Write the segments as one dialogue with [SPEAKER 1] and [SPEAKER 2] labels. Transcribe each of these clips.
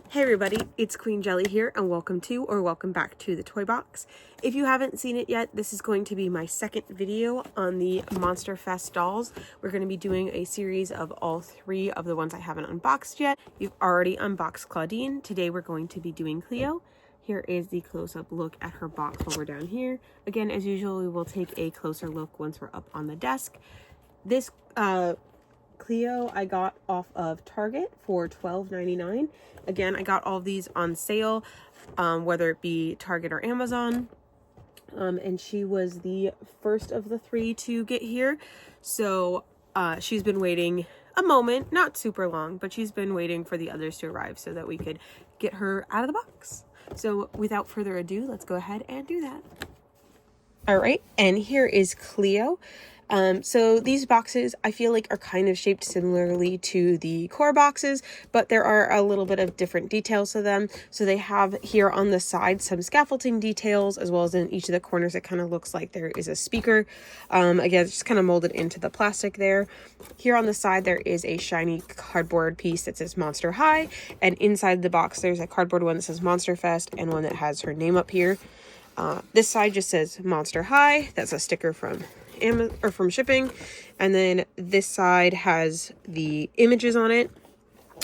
[SPEAKER 1] Hey everybody, it's Queen Jelly here and welcome back to the Toy Box. If you haven't seen it yet, this is going to be my second video on the Monster Fest dolls. We're going to be doing a series of all three of the ones I haven't unboxed yet. You've already unboxed Claudine. Today we're going to be doing Cleo. Here is the close-up look at her box while we're down here. Again, as usual, we will take a closer look once we're up on the desk. This Cleo I got off of Target for $12.99. Again, I got all of these on sale, whether it be Target or Amazon. And she was the first of the three to get here. So she's been waiting a moment, not super long, but she's been waiting for the others to arrive so that we could get her out of the box. So without further ado, let's go ahead and do that. All right, and here is Cleo. So these boxes I feel like are kind of shaped similarly to the core boxes, but there are a little bit of different details to them. So they have here on the side some scaffolding details, as well as in each of the corners it kind of looks like there is a speaker. Again, it's just kind of molded into the plastic there. Here on the side there is a shiny cardboard piece that says Monster High, and inside the box there's a cardboard one that says Monster Fest and one that has her name up here. This side just says Monster High. That's a sticker from Amazon or from shipping, and then this side has the images on it.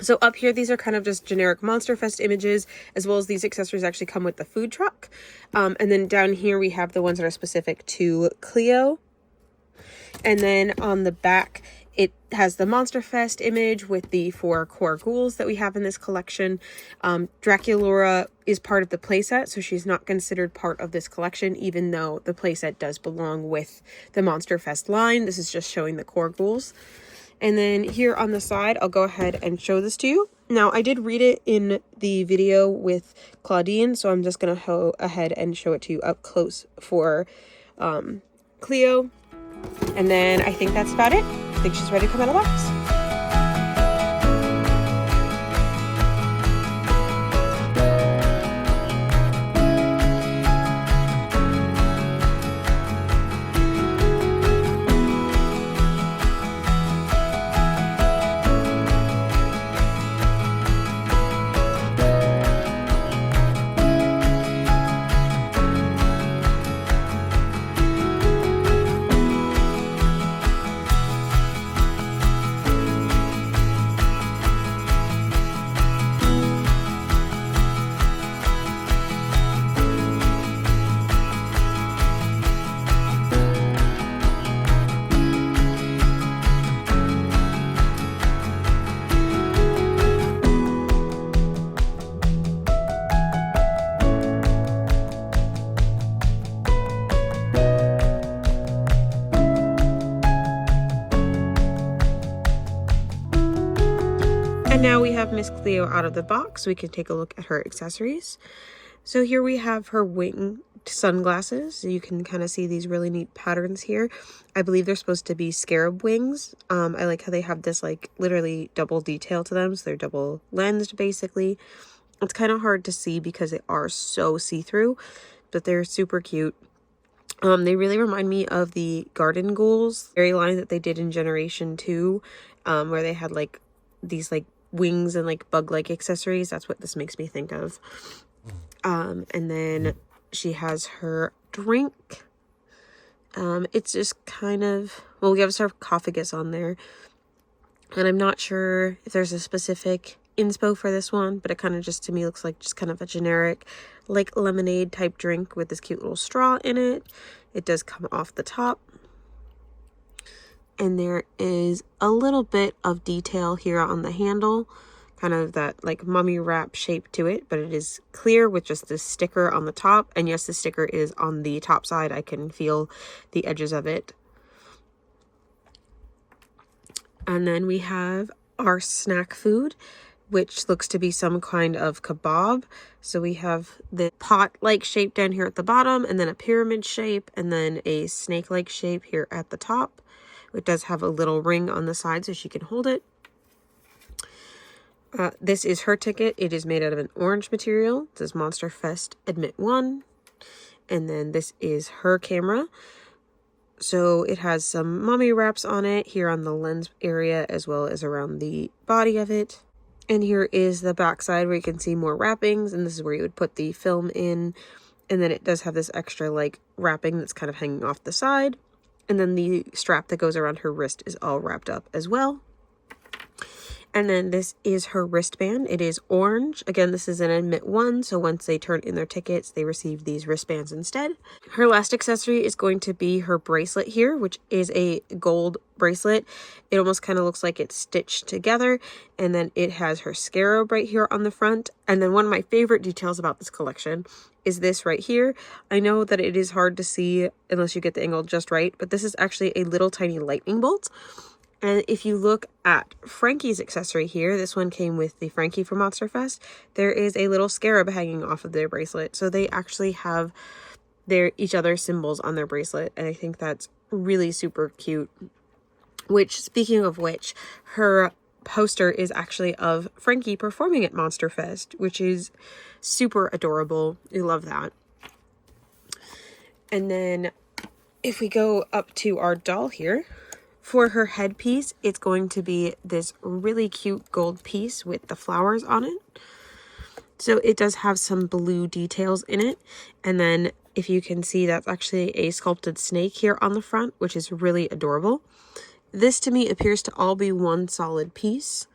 [SPEAKER 1] So up here, these are kind of just generic Monster Fest images, as well as these accessories actually come with the food truck. And then down here we have the ones that are specific to Cleo, and then on the back it has the Monster Fest image with the 4 core ghouls that we have in this collection. Draculaura is part of the playset, so she's not considered part of this collection, even though the playset does belong with the Monster Fest line. This is just showing the core ghouls. And then here on the side, I'll go ahead and show this to you. Now, I did read it in the video with Claudine, so I'm just going to go ahead and show it to you up close for Cleo. And then I think that's about it. I think she's ready to come out of the box. And now we have Miss Cleo out of the box. We can take a look at her accessories. So here we have her winged sunglasses. You can kind of see these really neat patterns here. I believe they're supposed to be scarab wings. I like how they have this like literally double detail to them. So they're double lensed basically. It's kind of hard to see because they are so see-through, but they're super cute. They really remind me of the garden ghouls fairy line that they did in Generation 2, where they had like these like wings and like bug-like accessories. That's what this makes me think of. And then she has her drink. It's just kind of, well, we have sarcophagus on there, and I'm not sure if there's a specific inspo for this one, but it kind of just to me looks like just kind of a generic like lemonade type drink with this cute little straw in it. It does come off the top, and there is a little bit of detail here on the handle, kind of that like mummy wrap shape to it, but it is clear with just this sticker on the top. And yes, the sticker is on the top side. I can feel the edges of it. And then we have our snack food, which looks to be some kind of kebab. So we have the pot-like shape down here at the bottom, and then a pyramid shape, and then a snake-like shape here at the top. It does have a little ring on the side so she can hold it. This is her ticket. It is made out of an orange material. It says Monster Fest Admit 1. And then this is her camera. So it has some mummy wraps on it here on the lens area, as well as around the body of it. And here is the back side where you can see more wrappings, and this is where you would put the film in. And then it does have this extra like wrapping that's kind of hanging off the side. And then the strap that goes around her wrist is all wrapped up as well. And then this is her wristband. It is orange. Again, this is an admit one, so once they turn in their tickets, they receive these wristbands instead. Her last accessory is going to be her bracelet here, which is a gold bracelet. It almost kind of looks like it's stitched together, and then it has her scarab right here on the front. And then one of my favorite details about this collection is this right here. I know that it is hard to see unless you get the angle just right, but this is actually a little tiny lightning bolt. And if you look at Frankie's accessory here, this one came with the Frankie from Monster Fest, there is a little scarab hanging off of their bracelet. So they actually have each other's symbols on their bracelet, and I think that's really super cute. Which, speaking of which, her poster is actually of Frankie performing at Monster Fest, which is super adorable. I love that. And then if we go up to our doll here, for her headpiece, it's going to be this really cute gold piece with the flowers on it. So it does have some blue details in it. And then if you can see, that's actually a sculpted snake here on the front, which is really adorable. This to me appears to all be one solid piece.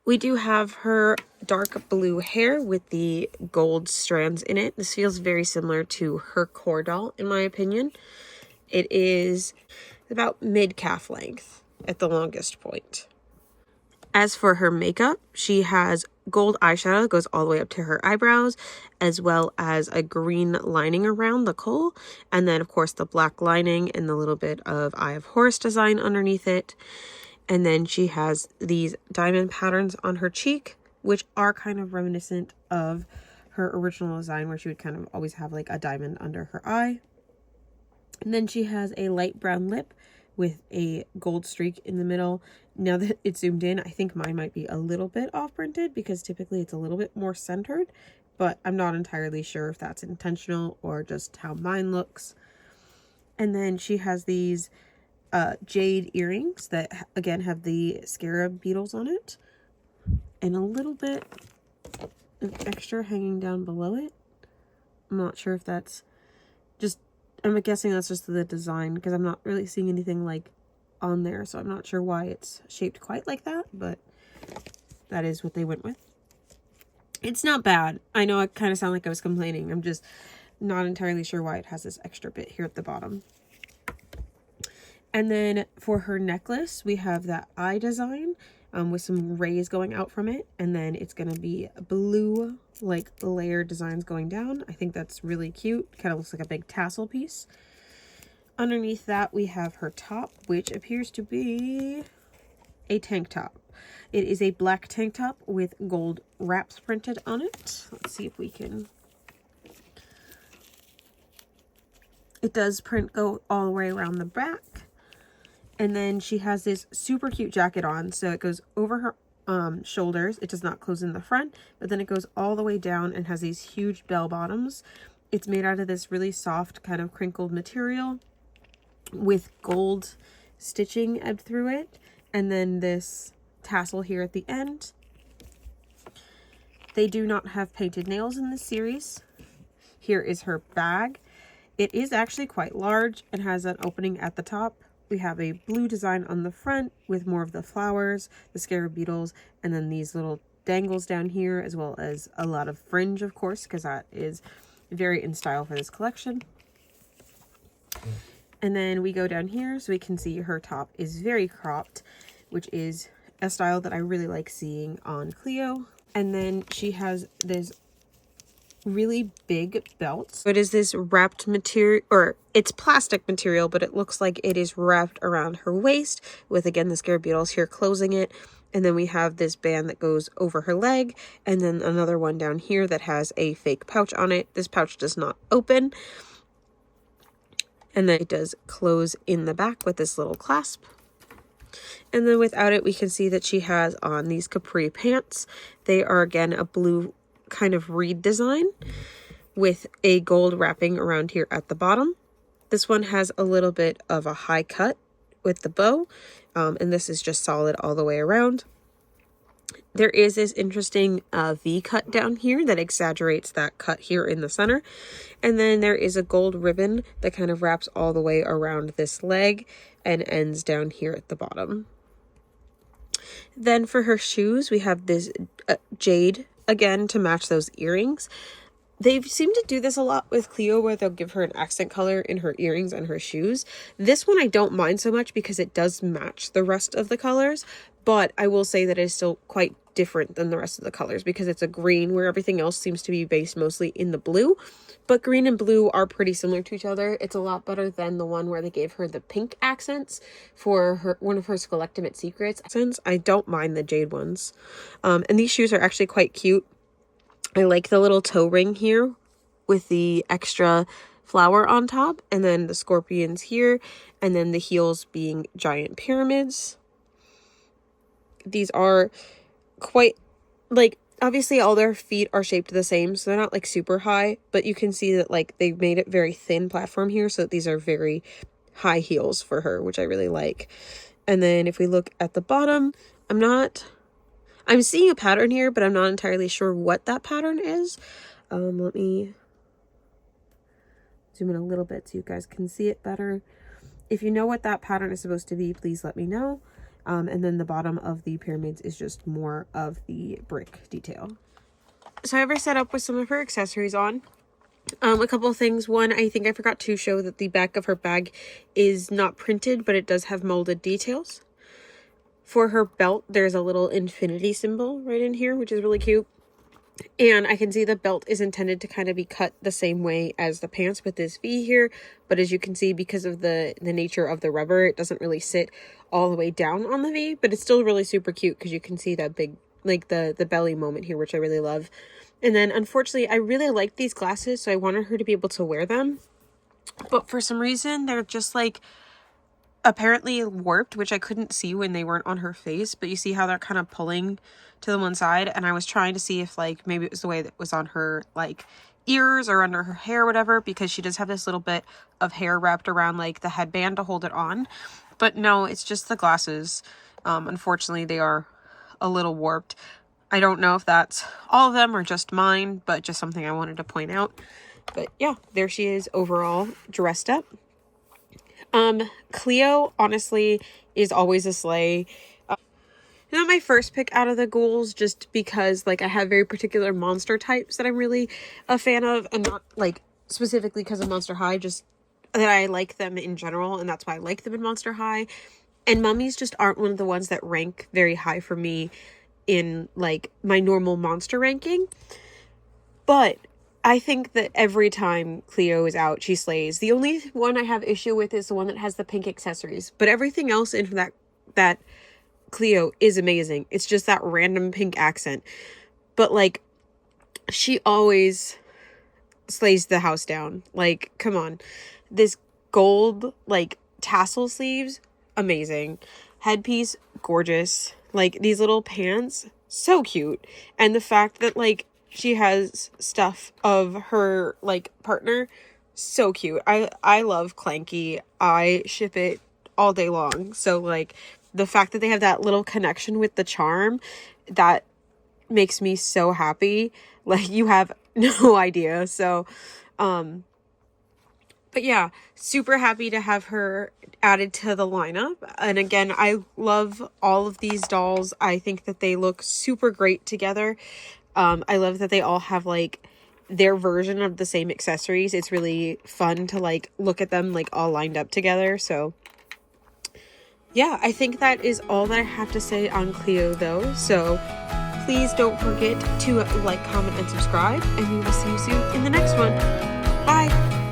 [SPEAKER 1] We do have her dark blue hair with the gold strands in it. This feels very similar to her core doll, in my opinion. It is about mid-calf length at the longest point. As for her makeup, she has gold eyeshadow that goes all the way up to her eyebrows, as well as a green lining around the kohl, and then of course the black lining and the little bit of Eye of Horus design underneath it. And then she has these diamond patterns on her cheek, which are kind of reminiscent of her original design, where she would kind of always have like a diamond under her eye. And then she has a light brown lip with a gold streak in the middle. Now that it's zoomed in, I think mine might be a little bit off printed because typically it's a little bit more centered, but I'm not entirely sure if that's intentional or just how mine looks. And then she has these jade earrings that again have the scarab beetles on it, and a little bit of extra hanging down below it. I'm not sure if that's just, I'm guessing that's just the design because I'm not really seeing anything like on there, so I'm not sure why it's shaped quite like that, but that is what they went with. It's not bad. I know I kind of sound like I was complaining. I'm just not entirely sure why it has this extra bit here at the bottom. And then for her necklace, we have that eye design with some rays going out from it, and then it's going to be blue like layered designs going down. I think that's really cute. Kind of looks like a big tassel piece. Underneath that, we have her top, which appears to be a tank top. It is a black tank top with gold wraps printed on it. Let's see if we can... It does print go all the way around the back. And then she has this super cute jacket on, so it goes over her shoulders. It does not close in the front, but then it goes all the way down and has these huge bell bottoms. It's made out of this really soft kind of crinkled material with gold stitching ebbed through it, and then this tassel here at the end. They do not have painted nails in this series. Here is her bag. It is actually quite large and has an opening at the top. We have a blue design on the front with more of the flowers, the scarab beetles, and then these little dangles down here, as well as a lot of fringe, of course, because that is very in style for this collection. And then we go down here so we can see her top is very cropped, which is a style that I really like seeing on Cleo. And then she has this really big belt. It is this wrapped material, or it's plastic material, but it looks like it is wrapped around her waist with, again, the scarab beetles here closing it. And then we have this band that goes over her leg, and then another one down here that has a fake pouch on it. This pouch does not open, and then it does close in the back with this little clasp. And then without it, we can see that she has on these capri pants. They are, again, a blue kind of reed design with a gold wrapping around here at the bottom. This one has a little bit of a high cut with the bow, and this is just solid all the way around. There is this interesting V cut down here that exaggerates that cut here in the center. And then there is a gold ribbon that kind of wraps all the way around this leg and ends down here at the bottom. Then for her shoes, we have this jade, again, to match those earrings. They seem to do this a lot with Cleo, where they'll give her an accent color in her earrings and her shoes. This one I don't mind so much because it does match the rest of the colors, but I will say that it's still quite different than the rest of the colors because it's a green where everything else seems to be based mostly in the blue. But green and blue are pretty similar to each other. It's a lot better than the one where they gave her the pink accents for her one of her Schoolultimate Secrets accents. I don't mind the jade ones. And these shoes are actually quite cute. I like the little toe ring here with the extra flower on top, and then the scorpions here, and then the heels being giant pyramids. These are quite, like, obviously all their feet are shaped the same, so they're not like super high, but you can see that like they made it very thin platform here, so that these are very high heels for her, which I really like. And then if we look at the bottom, I'm seeing a pattern here, but I'm not entirely sure what that pattern is. Let me zoom in a little bit so you guys can see it better. If you know what that pattern is supposed to be, please let me know. And then the bottom of the pyramids is just more of the brick detail. So I have her set up with some of her accessories on. A couple of things. One, I think I forgot to show that the back of her bag is not printed, but it does have molded details. For her belt, there's a little infinity symbol right in here, which is really cute. And I can see the belt is intended to kind of be cut the same way as the pants with this V here. But as you can see, because of the nature of the rubber, it doesn't really sit all the way down on the V. But it's still really super cute because you can see that big, like the belly moment here, which I really love. And then, unfortunately, I really like these glasses, so I wanted her to be able to wear them. But for some reason, they're just like apparently warped, which I couldn't see when they weren't on her face, but you see how they're kind of pulling to the one side, and I was trying to see if like maybe it was the way that was on her like ears or under her hair or whatever, because she does have this little bit of hair wrapped around like the headband to hold it on. But no, it's just the glasses. Unfortunately, they are a little warped. I don't know if that's all of them or just mine, but just something I wanted to point out. But yeah, there she is overall dressed up. Cleo, honestly, is always a slay. Not my first pick out of the ghouls, just because, like, I have very particular monster types that I'm really a fan of, and not, like, specifically because of Monster High, just that I like them in general, and that's why I like them in Monster High. And mummies just aren't one of the ones that rank very high for me in, like, my normal monster ranking. But I think that every time Cleo is out, she slays. The only one I have issue with is the one that has the pink accessories. But everything else in that Cleo is amazing. It's just that random pink accent. But, like, she always slays the house down. Like, come on. This gold, like, tassel sleeves, amazing. Headpiece, gorgeous. Like, these little pants, so cute. And the fact that, like, she has stuff of her, like, partner, so cute. I love Clanky. I ship it all day long. So, like, the fact that they have that little connection with the charm, that makes me so happy. Like, you have no idea. So, but yeah, super happy to have her added to the lineup. And again, I love all of these dolls. I think that they look super great together. I love that they all have, like, their version of the same accessories. It's really fun to, like, look at them, like, all lined up together. So, yeah, I think that is all that I have to say on Cleo, though. So, please don't forget to like, comment, and subscribe. And we will see you soon in the next one. Bye!